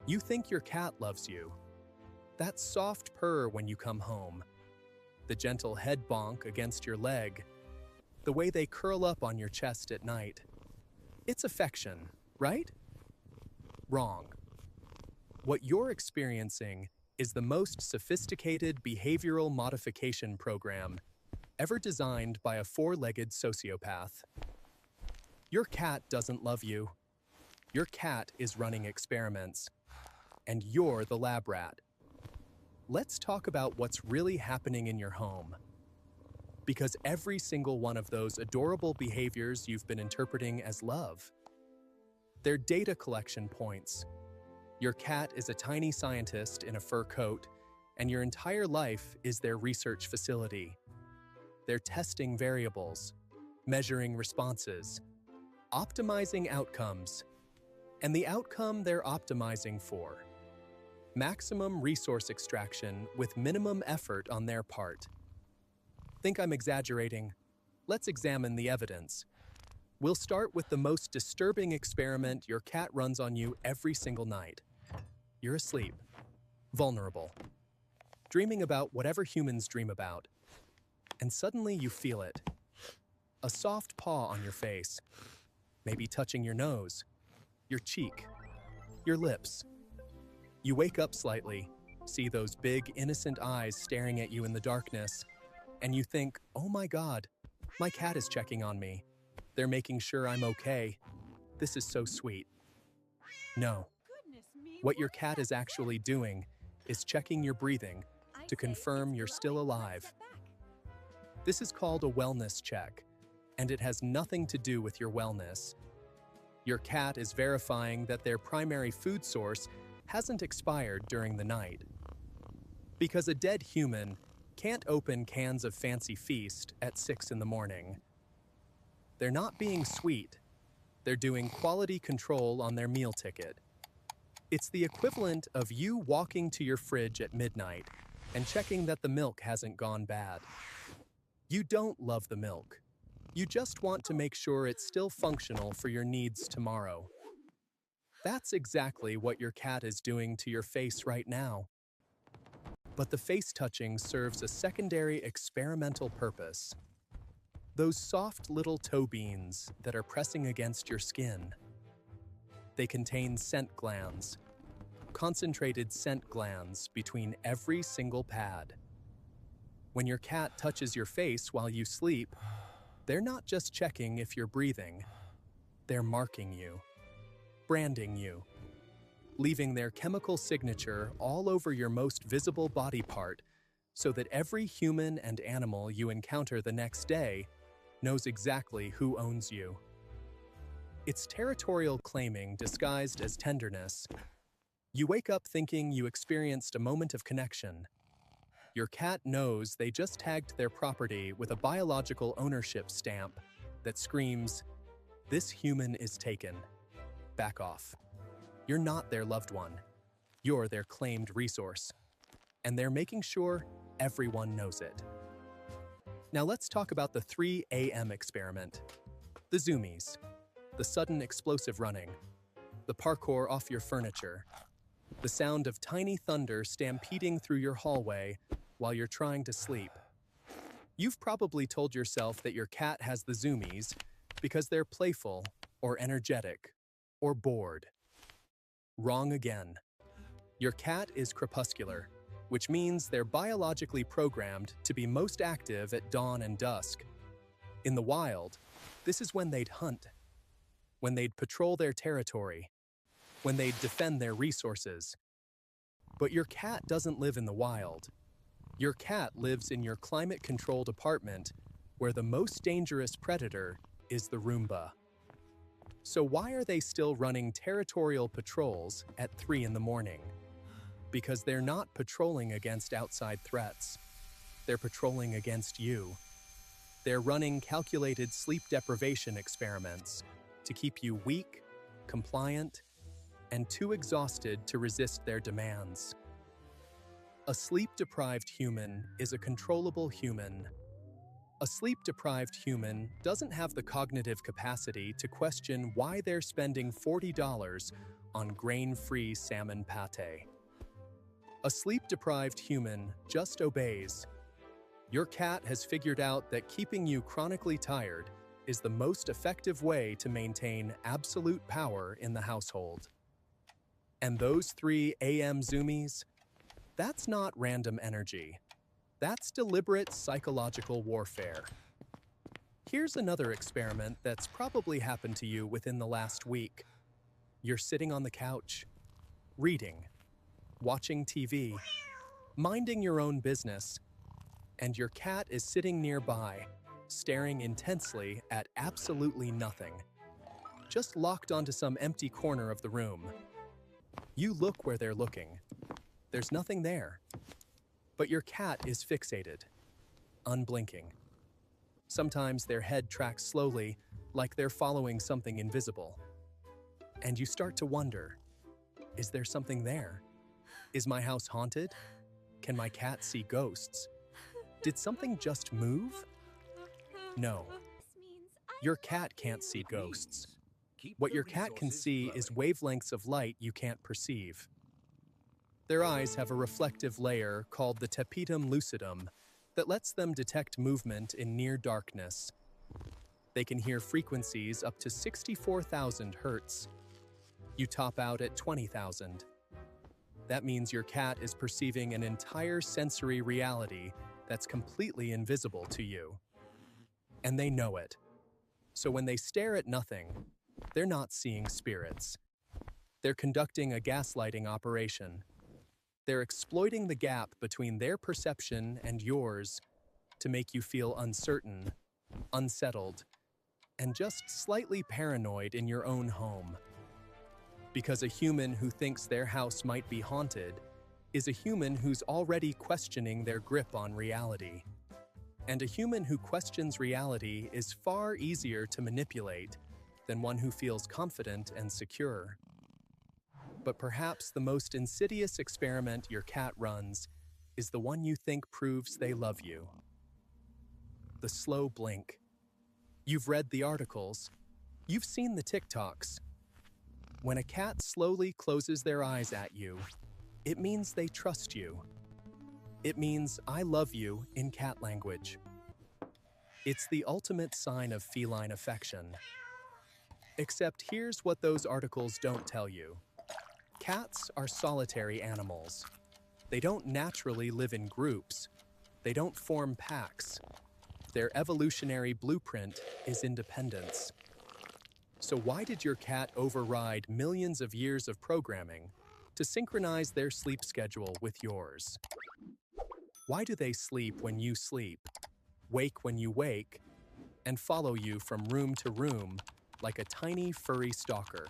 You think your cat loves you. That soft purr when you come home, the gentle head bonk against your leg, the way they curl up on your chest at night. It's affection, right? Wrong. What you're experiencing is the most sophisticated behavioral modification program ever designed by a four-legged sociopath. Your cat doesn't love you. Your cat is running experiments, and you're the lab rat. Let's talk about what's really happening in your home. Because every single one of those adorable behaviors you've been interpreting as love, they're data collection points. Your cat is a tiny scientist in a fur coat, and your entire life is their research facility. They're testing variables, measuring responses, optimizing outcomes, and the outcome they're optimizing for: maximum resource extraction with minimum effort on their part. Think I'm exaggerating? Let's examine the evidence. We'll start with the most disturbing experiment your cat runs on you every single night. You're asleep, vulnerable, dreaming about whatever humans dream about, and suddenly you feel it. A soft paw on your face, maybe touching your nose, your cheek, your lips. You wake up slightly, see those big, innocent eyes staring at you in the darkness, and you think, oh my God, my cat is checking on me. They're making sure I'm okay. This is so sweet. No. What your cat is actually doing is checking your breathing to confirm you're still alive. This is called a wellness check, and it has nothing to do with your wellness. Your cat is verifying that their primary food source hasn't expired during the night. Because a dead human can't open cans of Fancy Feast at 6 in the morning. They're not being sweet. They're doing quality control on their meal ticket. It's the equivalent of you walking to your fridge at midnight and checking that the milk hasn't gone bad. You don't love the milk. You just want to make sure it's still functional for your needs tomorrow. That's exactly what your cat is doing to your face right now. But the face touching serves a secondary experimental purpose. Those soft little toe beans that are pressing against your skin. They contain scent glands, concentrated scent glands between every single pad. When your cat touches your face while you sleep, they're not just checking if you're breathing. They're marking you, branding you, leaving their chemical signature all over your most visible body part so that every human and animal you encounter the next day knows exactly who owns you. It's territorial claiming disguised as tenderness. You wake up thinking you experienced a moment of connection. Your cat knows they just tagged their property with a biological ownership stamp that screams, "This human is taken. Back off." You're not their loved one. You're their claimed resource. And they're making sure everyone knows it. Now let's talk about the 3 a.m. experiment. The zoomies, the sudden explosive running, the parkour off your furniture, the sound of tiny thunder stampeding through your hallway while you're trying to sleep. You've probably told yourself that your cat has the zoomies because they're playful or energetic or bored. Wrong again. Your cat is crepuscular, which means they're biologically programmed to be most active at dawn and dusk. In the wild, this is when they'd hunt, when they'd patrol their territory, when they'd defend their resources. But your cat doesn't live in the wild. Your cat lives in your climate-controlled apartment where the most dangerous predator is the Roomba. So why are they still running territorial patrols at 3 in the morning? Because they're not patrolling against outside threats. They're patrolling against you. They're running calculated sleep deprivation experiments to keep you weak, compliant, and too exhausted to resist their demands. A sleep-deprived human is a controllable human. A sleep-deprived human doesn't have the cognitive capacity to question why they're spending $40 on grain-free salmon pate. A sleep-deprived human just obeys. Your cat has figured out that keeping you chronically tired is the most effective way to maintain absolute power in the household. And those 3 AM zoomies? That's not random energy. That's deliberate psychological warfare. Here's another experiment that's probably happened to you within the last week. You're sitting on the couch, reading, watching TV, minding your own business, and your cat is sitting nearby, staring intensely at absolutely nothing, just locked onto some empty corner of the room. You look where they're looking. There's nothing there. But your cat is fixated, unblinking. Sometimes their head tracks slowly, like they're following something invisible. And you start to wonder, is there something there? Is my house haunted? Can my cat see ghosts? Did something just move? No. Your cat can't see ghosts. What your cat can see is wavelengths of light you can't perceive. Their eyes have a reflective layer called the tapetum lucidum that lets them detect movement in near darkness. They can hear frequencies up to 64,000 hertz. You top out at 20,000. That means your cat is perceiving an entire sensory reality that's completely invisible to you. And they know it. So when they stare at nothing, they're not seeing spirits. They're conducting a gaslighting operation. They're exploiting the gap between their perception and yours to make you feel uncertain, unsettled, and just slightly paranoid in your own home. Because a human who thinks their house might be haunted is a human who's already questioning their grip on reality. And a human who questions reality is far easier to manipulate than one who feels confident and secure. But perhaps the most insidious experiment your cat runs is the one you think proves they love you. The slow blink. You've read the articles. You've seen the TikToks. When a cat slowly closes their eyes at you, it means they trust you. It means I love you in cat language. It's the ultimate sign of feline affection. Except here's what those articles don't tell you. Cats are solitary animals. They don't naturally live in groups. They don't form packs. Their evolutionary blueprint is independence. So why did your cat override millions of years of programming to synchronize their sleep schedule with yours? Why do they sleep when you sleep, wake when you wake, and follow you from room to room like a tiny furry stalker?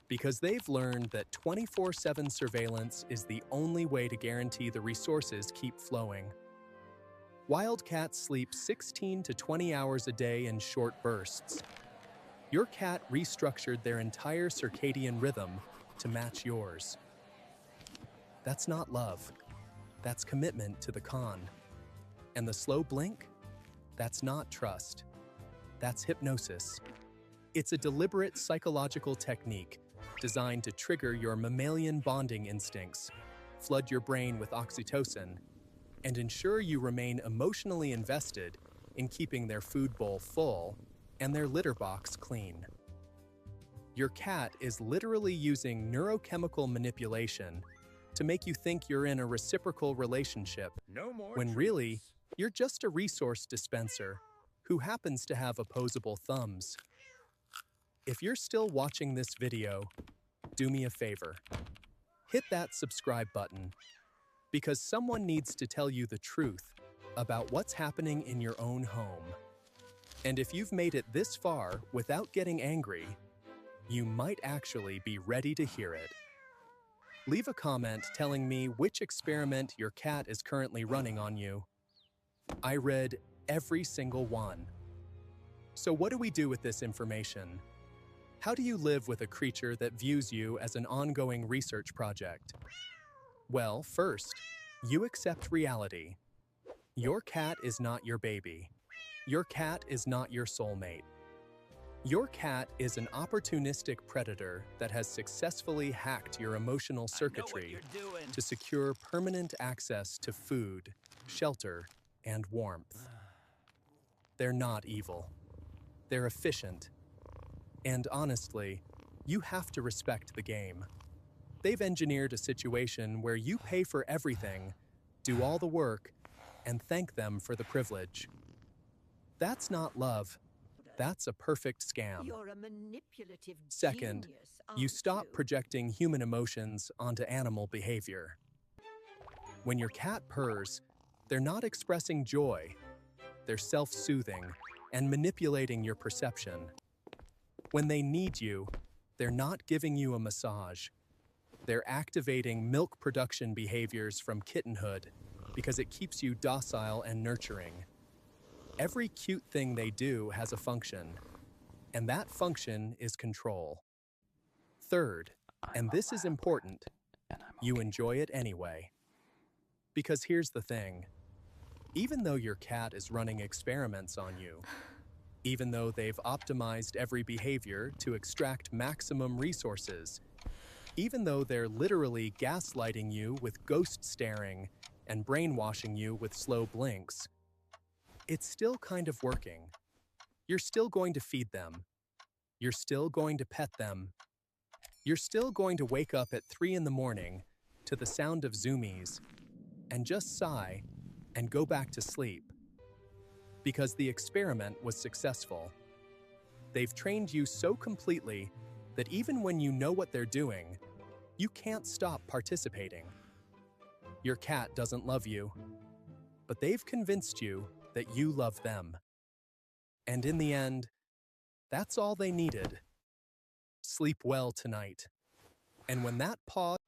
Because they've learned that 24/7 surveillance is the only way to guarantee the resources keep flowing. Wild cats sleep 16 to 20 hours a day in short bursts. Your cat restructured their entire circadian rhythm to match yours. That's not love. That's commitment to the con. And the slow blink? That's not trust. That's hypnosis. It's a deliberate psychological technique designed to trigger your mammalian bonding instincts, flood your brain with oxytocin, and ensure you remain emotionally invested in keeping their food bowl full and their litter box clean. Your cat is literally using neurochemical manipulation to make you think you're in a reciprocal relationship, when really, you're just a resource dispenser who happens to have opposable thumbs. If you're still watching this video, do me a favor. Hit that subscribe button, because someone needs to tell you the truth about what's happening in your own home. And if you've made it this far without getting angry, you might actually be ready to hear it. Leave a comment telling me which experiment your cat is currently running on you. I read every single one. So what do we do with this information? How do you live with a creature that views you as an ongoing research project? Well, first, you accept reality. Your cat is not your baby. Your cat is not your soulmate. Your cat is an opportunistic predator that has successfully hacked your emotional circuitry to secure permanent access to food, shelter, and warmth. They're not evil. They're efficient. And honestly, you have to respect the game. They've engineered a situation where you pay for everything, do all the work, and thank them for the privilege. That's not love. That's a perfect scam. You're a manipulative Second, genius, you aren't stop you? projecting human emotions onto animal behavior. When your cat purrs, they're not expressing joy. They're self-soothing and manipulating your perception. When they need you, they're not giving you a massage. They're activating milk production behaviors from kittenhood because it keeps you docile and nurturing. Every cute thing they do has a function, and that function is control. Third, and this is important, you enjoy it anyway. Because here's the thing, even though your cat is running experiments on you, even though they've optimized every behavior to extract maximum resources, even though they're literally gaslighting you with ghost staring and brainwashing you with slow blinks, it's still kind of working. You're still going to feed them. You're still going to pet them. You're still going to wake up at 3 in the morning to the sound of zoomies and just sigh and go back to sleep. Because the experiment was successful. They've trained you so completely that even when you know what they're doing, you can't stop participating. Your cat doesn't love you, but they've convinced you that you love them. And in the end, that's all they needed. Sleep well tonight. And when that paw